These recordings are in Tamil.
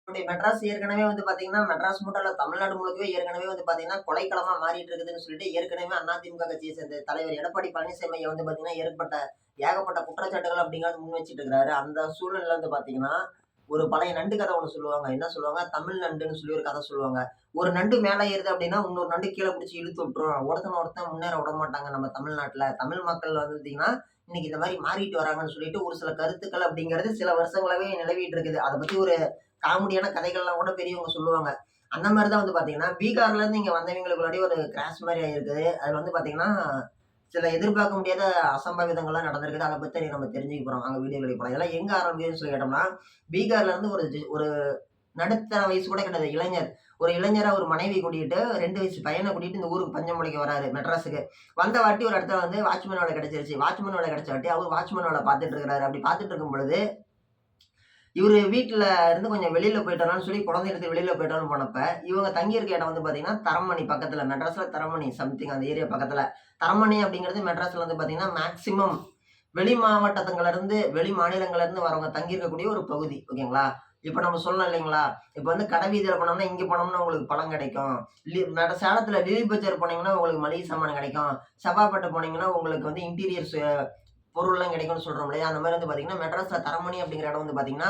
மெட்ராஸ் ஏற்கனவே வந்து பார்த்தீங்கன்னா, மெட்ராஸ் மட்டும் இல்ல தமிழ்நாடு முழுக்கவே ஏற்கனவே வந்து பார்த்தீங்கன்னா, கொலைக்களமா மாறிட்டு இருக்குதுன்னு சொல்லிட்டு ஏற்கனவே அதிமுக கட்சியை சேர்ந்த தலைவர் எடப்பாடி பழனிசாமி ஐயா வந்து பார்த்தீங்கன்னா, ஏகப்பட்ட குற்றச்சாட்டுகள் அப்படிங்கிறது முன் வச்சுட்டு இருக்கிறாரு. அந்த சூழ்நிலையில வந்து பார்த்தீங்கன்னா, ஒரு பழைய நண்டு கதை ஒண்ணு சொல்லுவாங்க. என்ன சொல்லுவாங்க? தமிழ் நண்டுன்னு சொல்லி ஒரு கதை சொல்லுவாங்க. ஒரு நண்டு மேல ஏறுது அப்படின்னா, இன்னொரு நண்டு கீழ புடிச்சு இழுத்து விட்டுரும். ஒருத்தன் முன்னேற விடமாட்டாங்க நம்ம தமிழ்நாட்டுல. தமிழ் மக்கள் வந்து பார்த்தீங்கன்னா, இன்னைக்கு இந்த மாரி மாறிட்டு வராங்கன்னு சொல்லிட்டு ஒரு சில கருத்துக்கள் அப்படிங்கிறது சில வருஷங்களாவே நிலவிட்டு இருக்குது. அத பத்தி ஒரு காமெடியான கதைகள்லாம் கூட பெரியவங்க சொல்லுவாங்க. அந்த மாரி தான் வந்து பார்த்தீங்கன்னா, பீகார்ல இருந்து இங்க வந்தவங்களுக்கு முன்னாடி ஒரு கிராஷ் மாரி ஆயிருக்குது. அதுல வந்து பார்த்தீங்கன்னா, சில எதிர்பார்க்க முடியாத அசம்பாவிதங்கள்லாம் நடந்திருக்குது. அத பத்தி நம்ம தெரிஞ்சுக்க போறோம். வாங்க வீடியோக்குள்ள போலாம். இதெல்லாம் எங்க ஆரம்பிக்குதுன்னு சொல்லி கேட்டோம்னா, பீகார்ல இருந்து ஒரு நடுத்தர வயசு கூட கிடையாது இளைஞர். ஒரு இளைஞரா ஒரு மனைவி கூட்டிட்டு 2 வயசு பையன கூட்டிட்டு இந்த ஊருக்கு பஞ்சம் பிழைக்க வராரு மெட்ராஸுக்கு. வந்த வாட்டி ஒரு இடத்துல வந்து வாட்ச்மேன் வேலை கிடைச்சிருச்சு. வாட்ச்மேன் வேலை கிடைச்ச வாட்டி அவரு வாட்ச்மேன் வேலை பார்த்துட்டு இருக்கிறாரு. அப்படி பார்த்துட்டு இருக்கும் பொழுது இவரு வீட்ல இருந்து கொஞ்சம் வெளியில போயிட்டு வரலாம்னு சொல்லி குழந்தைய எடுத்து வெளியில போயிட்டு வரலாம்னு போனப்ப, இவங்க தங்கியிருக்க இடம் வந்து பார்த்தீங்கன்னா, தரமணி பக்கத்துல. மெட்ராஸ்ல தரமணி சம்திங் அந்த ஏரியா பக்கத்துல. தரமணி அப்படிங்கிறது மெட்ராஸ்ல வந்து பார்த்தீங்கன்னா, மேக்ஸிமம் வெளி மாவட்டத்துங்கள்ல இருந்து, வெளி மாநிலங்கள்ல இருந்து வரவங்க தங்கியிருக்கக்கூடிய ஒரு பகுதி. ஓகேங்களா? இப்ப நம்ம சொல்லலாம் இல்லைங்களா? இப்ப வந்து கடை வீதியில போனோம்னா, இங்க போனோம்னா உங்களுக்கு பழம் கிடைக்கும். சேலத்துல லிலி பஜார் போனீங்கன்னா, உங்களுக்கு மளிகை சாமான் கிடைக்கும். செவ்வாப்பேட்டை போனீங்கன்னா, உங்களுக்கு வந்து இன்டீரியர்ஸ் பொருள்லாம் கிடைக்கும்னு சொல்றோம் இல்லையா? அந்த மாரி வந்து பார்த்தீங்கன்னா, மெட்ராஸ்ல தரமணி அப்படிங்கிற இடம் வந்து பார்த்தீங்கன்னா,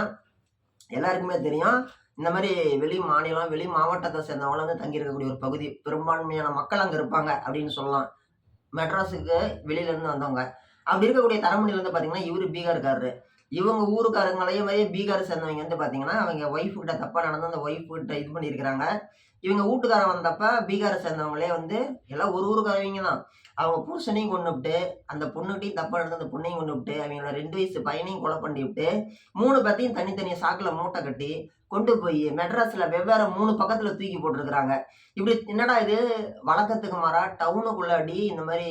எல்லாருக்குமே தெரியும். இந்த மாரி வெளி மாநிலம், வெளி மாவட்டத்த சேர்ந்தவங்கலாம் வந்து தங்கி இருக்கக்கூடிய ஒரு பகுதி. பெரும்பான்மையான மக்கள் அங்க இருப்பாங்க அப்படின்னு சொல்லலாம். மெட்ராஸுக்கு வெளியில இருந்து வந்தவங்க. அப்படி இருக்கக்கூடிய தரமணில வந்து பார்த்தீங்கன்னா, இவரு பீகார்காரரு. இவங்க ஊருக்காரங்களையும் மாரியே பீகார சேர்ந்தவங்க வந்து பார்த்தீங்கன்னா, அவங்க ஒய்ஃப் கிட்ட தப்பா நடந்து அந்த ஒய்ஃப் கிட்ட இது பண்ணியிருக்கிறாங்க. இவங்க வூட்டுக்காரன் வந்தப்ப பீகார சேர்ந்தவங்களே வந்து எல்லாம் ஒரு ஊருக்காரவங்க தான். அவங்க புருஷனையும் கொன்னுப்புட்டு, அந்த பொண்ணுகிட்டயும் தப்பா நடந்து அந்த பொண்ணையும் கொன்னுப்புட்டு, அவங்களோட 2 வயசு பையனையும் கொலை பண்ணிவுட்டு, 3 பேத்தையும் தனித்தனி சாக்குல மூட்டை கட்டி, கொண்டு போய் மெட்ராஸ்ல வெவ்வேற 3 பக்கத்துல தூக்கி போட்டுருக்காங்க. இப்படி என்னடா இது வழக்கத்துக்கு மாறா டவுனுக்குள்ளாடி இந்த மாரி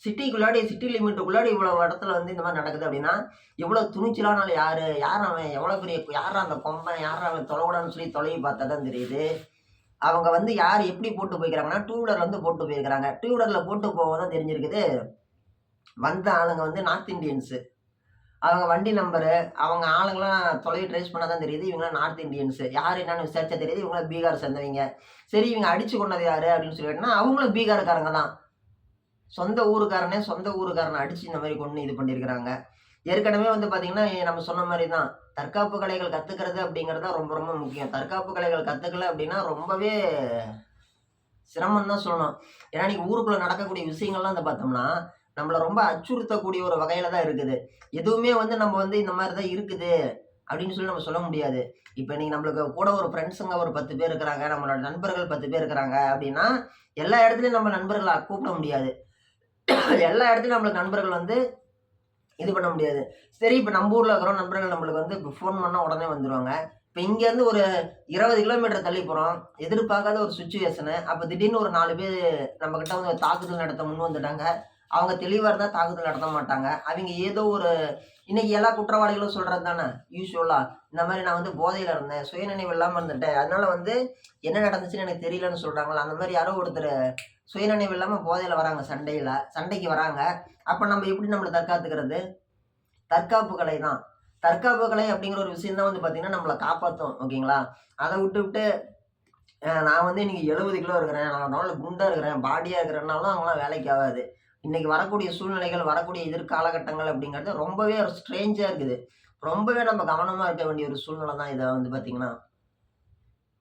சிட்டிக்குள்ளாடி சிட்டி லிமிட்டுக்குள்ளாடி இவ்வளவு இடத்துல வந்து இந்த மாரி நடக்குது அப்படின்னா, இவ்வளவு துணிச்சலான ஆளு யாரு? யார் அவன்? எவ்வளவு பெரிய யார்றா அந்த கொம்பன்? யார்றா அவன் தொலைவுடான்னு சொல்லி தொலைவி பார்த்தா தான் தெரியுது. அவங்க வந்து யார் எப்படி போட்டு போய்க்கிறாங்கன்னா, டூ வீலர்ல வந்து போட்டு போயிருக்கிறாங்க. டூ வீலர்ல போட்டு போக தான் தெரிஞ்சிருக்குது. வந்த ஆளுங்க வந்து நார்த் இண்டியன்ஸு. அவங்க வண்டி நம்பரு, அவங்க ஆளுங்கலாம் தொலைவி ட்ரேஸ் பண்ணா தான் தெரியுது. இவங்கலாம் நார்த் இண்டியன்ஸு. யார் என்னன்னு விசாரிச்சா தெரியுது. இவங்கலாம் பீகார சேர்ந்தவைங்க. சரி இவங்க அடிச்சு கொன்னது யாரு? அப்படின்னு சொல்லி கேட்டோம்னா, அவங்களும் பீகார்காரங்க தான். சொந்த ஊருக்காரன அடிச்சு இந்த மாரி கொன்னு இது பண்ணியிருக்கிறாங்க. ஏற்கனவே வந்து பார்த்தீங்கன்னா, நம்ம சொன்ன மாரி தான். தற்காப்பு கலைகள் கத்துக்கிறது அப்படிங்கிறது தான் ரொம்ப ரொம்ப முக்கியம். தற்காப்பு கலைகள் கத்துக்கல அப்படின்னா ரொம்பவே சிரமம் தான் சொல்லணும். ஏன்னா, இன்னைக்கு ஊருக்குள்ள நடக்கக்கூடிய விஷயங்கள்லாம் வந்து பார்த்தோம்னா, நம்மள ரொம்ப அச்சுறுத்தக்கூடிய ஒரு வகையில தான் இருக்குது. எதுவுமே வந்து நம்ம வந்து இந்த மாரி தான் இருக்குது அப்படின்னு சொல்லி நம்ம சொல்ல முடியாது. இப்ப இன்னைக்கு நம்மளுக்கு கூட ஒரு ஃப்ரெண்ட்ஸுங்க ஒரு 10 பேர் இருக்கிறாங்க. நம்மளோட நண்பர்கள் 10 பேர் இருக்கிறாங்க அப்படின்னா, எல்லா இடத்துலயும் நம்ம நண்பர்கள கூப்பிட முடியாது. எல்லா இடத்துலயும் நம்மளுக்கு நண்பர்கள் வந்து இது பண்ண முடியாது. சரி இப்ப நம்ம ஊர்ல இருக்கிறோம் நண்பர்கள் நம்மளுக்கு வந்து ஃபோன் பண்ணா உடனே வந்துருவாங்க. இப்ப இங்கேருந்து ஒரு 20 கிலோமீட்டர் தள்ளி போறோம். எதிர்பார்க்காத ஒரு சிச்சுவேஷனு. அப்ப திடீர்னு ஒரு 4 பேரு நம்மகிட்ட வந்து தாக்குதல் நடத்த முன் வந்துட்டாங்க. அவங்க தெளிவா இருந்தா தாக்குதல் நடத்த மாட்டாங்க. அவிங்க ஏதோ ஒரு இன்னைக்கு எல்லா குற்றவாளிகளும் சொல்றது தானே யூசுவலா. இந்த மாரி நான் வந்து போதையில இருந்தேன். சுயநினைவு இல்லாம இருந்துட்டேன். அதனால வந்து என்ன நடந்துச்சுன்னு எனக்கு தெரியலன்னு சொல்றாங்கல்ல. அந்த மாரி யாரோ ஒருத்தரு சுயநினைவு இல்லாம போதையில வராங்க சண்டைக்கு வராங்க. அப்ப நம்ம எப்படி நம்மள தற்காத்துக்கிறது? தற்காப்பு கலை தான். தற்காப்பு கலை அப்படிங்கிற ஒரு விஷயம் தான் வந்து பார்த்தீங்கன்னா, நம்மள காப்பாத்தும். ஓகேங்களா? அத விட்டுப்புட்டு நான் வந்து இன்னைக்கு 70 கிலோ இருக்கிறேன். நான் நல்ல குண்டா இருக்கிறேன், பாடியா இருக்கிறேன்னாலும் அவங்கலாம் வேலைக்கு ஆகாது. இன்னைக்கு வரக்கூடிய சூழ்நிலைகள், வரக்கூடிய எதிர்காலகட்டங்கள் அப்படிங்கிறது ரொம்பவே ஒரு ஸ்ட்ரேஞ்சா இருக்குது. ரொம்பவே நம்ம கவனமா இருக்க வேண்டிய ஒரு சூழ்நிலை தான் இத வந்து பார்த்தீங்கன்னா.